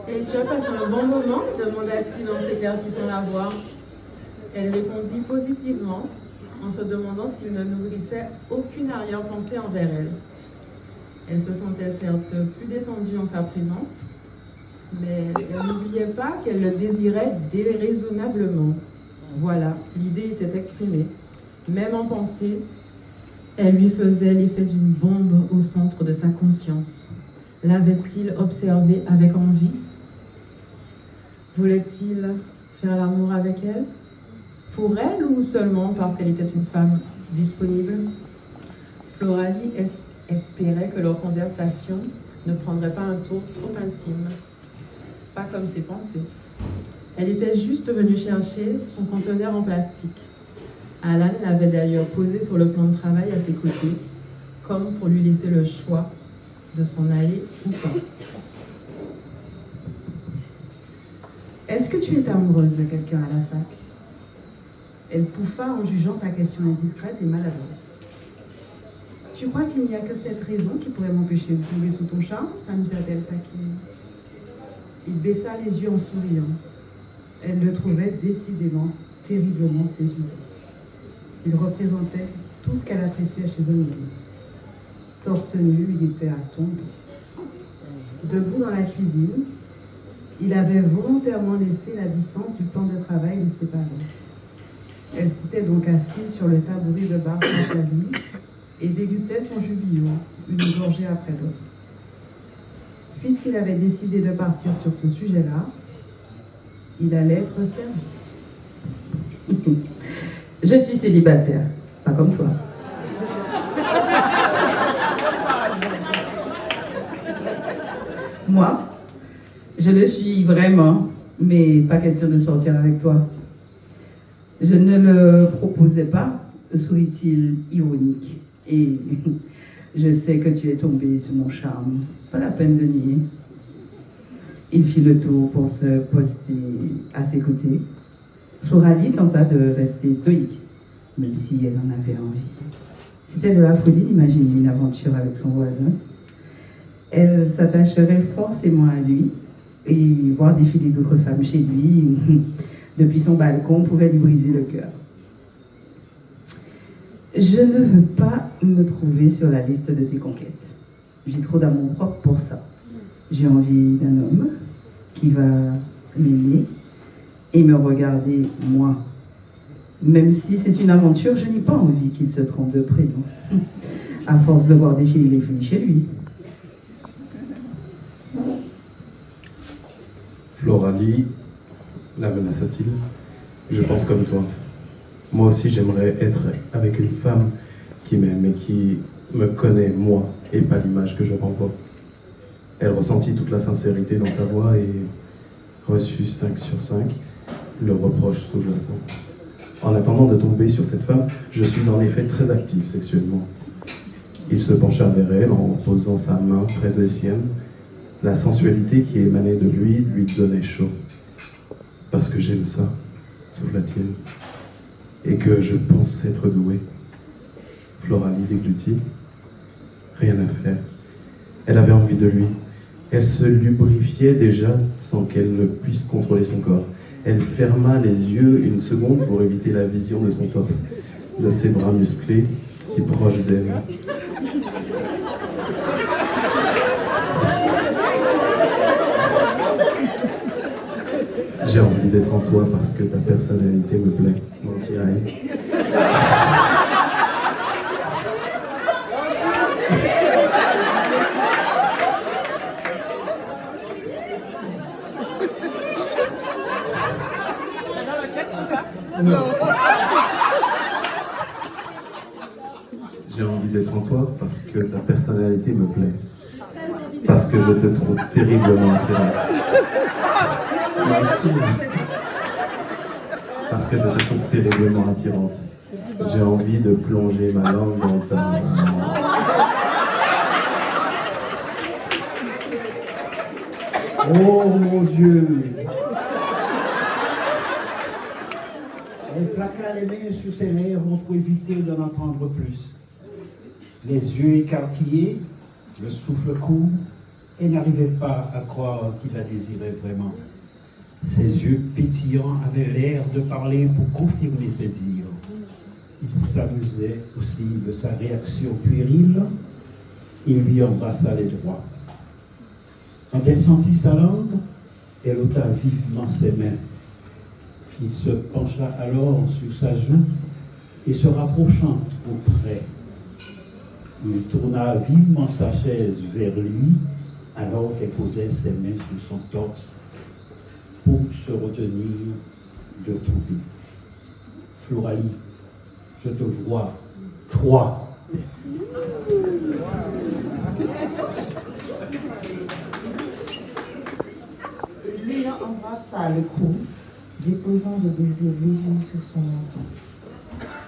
Et tu as passé un bon moment demanda-t-il en s'éclaircissant la voix. Elle répondit positivement en se demandant s'il ne nourrissait aucune arrière-pensée envers elle. Elle se sentait certes plus détendue en sa présence, mais elle n'oubliait pas qu'elle le désirait déraisonnablement. Voilà, l'idée était exprimée. Même en pensée, elle lui faisait l'effet d'une bombe au centre de sa conscience. L'avait-il observée avec envie? Voulait-il faire l'amour avec elle? Pour elle ou seulement parce qu'elle était une femme disponible? Floralie espérait que leur conversation ne prendrait pas un tour trop intime, pas comme ses pensées. Elle était juste venue chercher son conteneur en plastique. Alan l'avait d'ailleurs posé sur le plan de travail à ses côtés, comme pour lui laisser le choix de s'en aller ou pas. Est-ce que tu es amoureuse de quelqu'un à la fac? Elle pouffa en jugeant sa question indiscrète et maladroite. Tu crois qu'il n'y a que cette raison qui pourrait m'empêcher de tomber sous ton charme? S'amusa-t-elle taquine. Il baissa les yeux en souriant. Elle le trouvait décidément terriblement séduisant. Il représentait tout ce qu'elle appréciait chez un homme. Torse nu, il était à tomber. Debout dans la cuisine, il avait volontairement laissé la distance du plan de travail les séparer. Elle s'était donc assise sur le tabouret de bar face à lui et dégustait son jus bio, une gorgée après l'autre. Puisqu'il avait décidé de partir sur ce sujet-là, il allait être servi. Je suis célibataire, pas comme toi. Moi, je le suis vraiment, mais pas question de sortir avec toi. Je ne le proposais pas, sourit-il ironique. Et je sais que tu es tombé sur mon charme. Pas la peine de nier. Il fit le tour pour se poster à ses côtés. Floralie tenta de rester stoïque, même si elle en avait envie. C'était de la folie d'imaginer une aventure avec son voisin. Elle s'attacherait forcément à lui et voir défiler d'autres femmes chez lui depuis son balcon pouvait lui briser le cœur. Je ne veux pas me trouver sur la liste de tes conquêtes. J'ai trop d'amour propre pour ça. J'ai envie d'un homme qui va m'aimer et me regarder moi. Même si c'est une aventure, je n'ai pas envie qu'il se trompe de prénom. À force de voir défiler les filles chez lui. Floralie, la menaça-t-il? Je pense comme toi. Moi aussi, j'aimerais être avec une femme qui m'aime et qui me connaît, moi, et pas l'image que je renvoie. Elle ressentit toute la sincérité dans sa voix et reçut 5 sur 5, le reproche sous-jacent. En attendant de tomber sur cette femme, je suis en effet très actif sexuellement. Il se pencha vers elle en posant sa main près de la sienne. La sensualité qui émanait de lui donnait chaud. Parce que j'aime ça, souffla-t-il, et que je pense être doué. Floralie déglutit. Rien à faire. Elle avait envie de lui. Elle se lubrifiait déjà sans qu'elle ne puisse contrôler son corps. Elle ferma les yeux une seconde pour éviter la vision de son torse, de ses bras musclés, si proches d'elle. J'ai envie d'être en toi parce que ta personnalité me plaît, mentirait. Non. J'ai envie d'être en toi parce que ta personnalité me plaît. Parce que je te trouve terriblement attirante. Parce que je te trouve terriblement attirante. J'ai envie de plonger ma langue dans ta... Oh mon Dieu! Elle plaqua les mains sur ses lèvres pour éviter d'en entendre plus. Les yeux écarquillés, le souffle court, Elle n'arrivait pas à croire qu'il la désirait vraiment. Ses yeux pétillants avaient l'air de parler pour confirmer ses dires. Il s'amusait aussi de sa réaction puérile et lui embrassa les doigts. Quand elle sentit sa langue, elle ôta vivement ses mains. Il se pencha alors sur sa joue et se rapprochant trop près, il tourna vivement sa chaise vers lui alors qu'elle posait ses mains sur son torse pour se retenir de tomber. Floralie, je te vois, toi. Lui embrassa le cou, déposant des baisers légers sur son menton.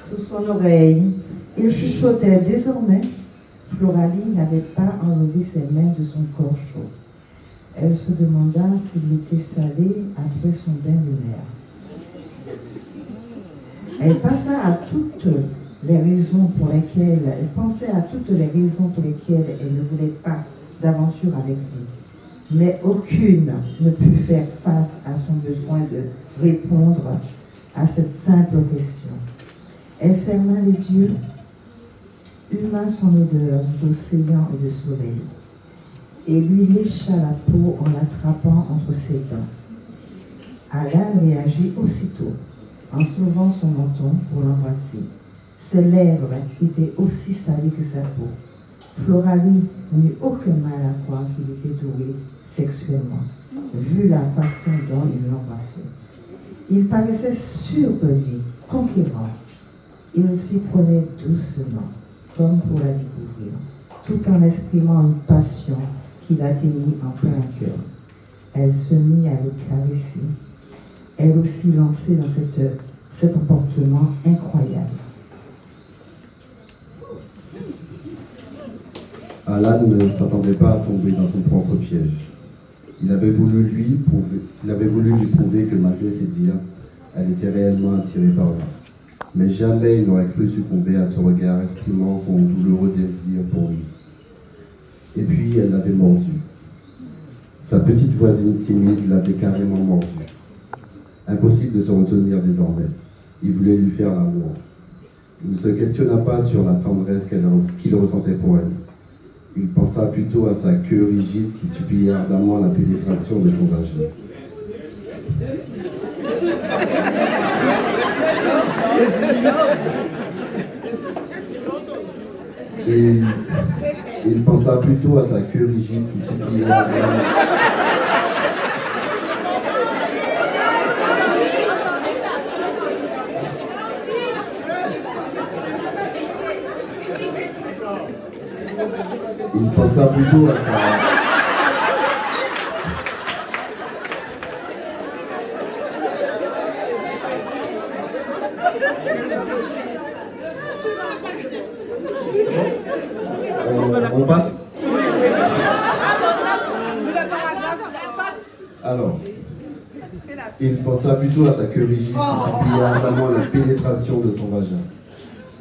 Sous son oreille, il chuchotait désormais. Floralie n'avait pas enlevé ses mains de son corps chaud. Elle se demanda s'il était salé après son bain lunaire. Elle pensait à toutes les raisons pour lesquelles elle ne voulait pas d'aventure avec lui. Mais aucune ne put faire face à son besoin de répondre à cette simple question. Elle ferma les yeux, huma son odeur d'océan et de soleil, et lui lécha la peau en l'attrapant entre ses dents. Alan réagit aussitôt, en sauvant son menton pour l'embrasser. Ses lèvres étaient aussi salées que sa peau. Floralie n'eut aucun mal à croire qu'il était doué sexuellement, vu la façon dont il l'embrassait. Il paraissait sûr de lui, conquérant. Il s'y prenait doucement, comme pour la découvrir, tout en exprimant une passion qui l'atteignit en plein cœur. Elle se mit à le caresser, elle aussi lancée dans cet emportement incroyable. Alan ne s'attendait pas à tomber dans son propre piège. Il avait voulu lui prouver que malgré ses dires, elle était réellement attirée par lui. Mais jamais il n'aurait cru succomber à ce regard exprimant son douloureux désir pour lui. Et puis elle l'avait mordu. Sa petite voisine timide l'avait carrément mordu. Impossible de se retenir désormais. Il voulait lui faire l'amour. Il ne se questionna pas sur la tendresse qu'il ressentait pour elle. Il pensa plutôt à sa queue rigide qui suppliait ardemment la pénétration de son vagin. Et il pensa plutôt à sa queue rigide qui suppliait ardemment. Il pensa plutôt à sa... On passe. Alors, il pensa plutôt à sa queue rigide qui suppliait ardemment la pénétration de son vagin.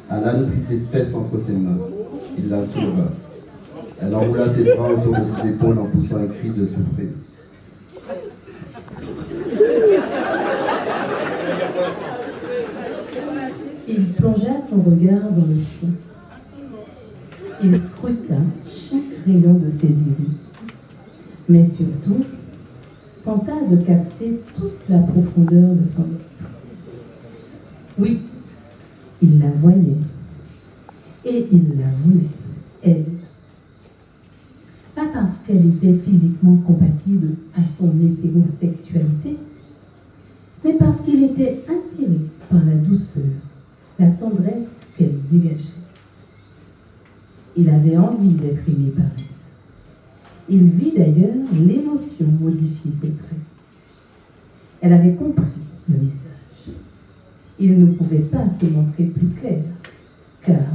Alan prit ses fesses entre ses mains. Il la souleva. Elle enroula ses bras autour de ses épaules en poussant un cri de surprise. Il plongea son regard dans le sien. Il scruta chaque rayon de ses iris, mais surtout tenta de capter toute la profondeur de son être. Oui, il la voyait et il la voulait, elle. Pas parce qu'elle était physiquement compatible à son hétérosexualité, mais parce qu'il était attiré par la douceur, la tendresse qu'elle dégageait. Il avait envie d'être aimé par elle. Il vit d'ailleurs l'émotion modifier ses traits. Elle avait compris le message. Il ne pouvait pas se montrer plus clair, car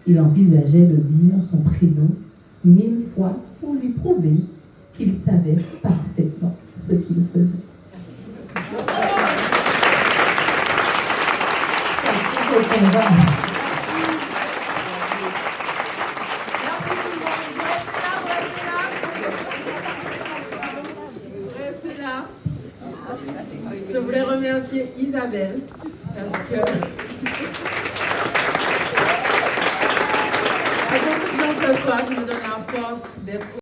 il envisageait de dire son prénom 1000 fois pour lui prouver qu'il savait parfaitement ce qu'il faisait. là, je voulais remercier Isabelle parce que elle est dans ce soir qui me donne la force d'être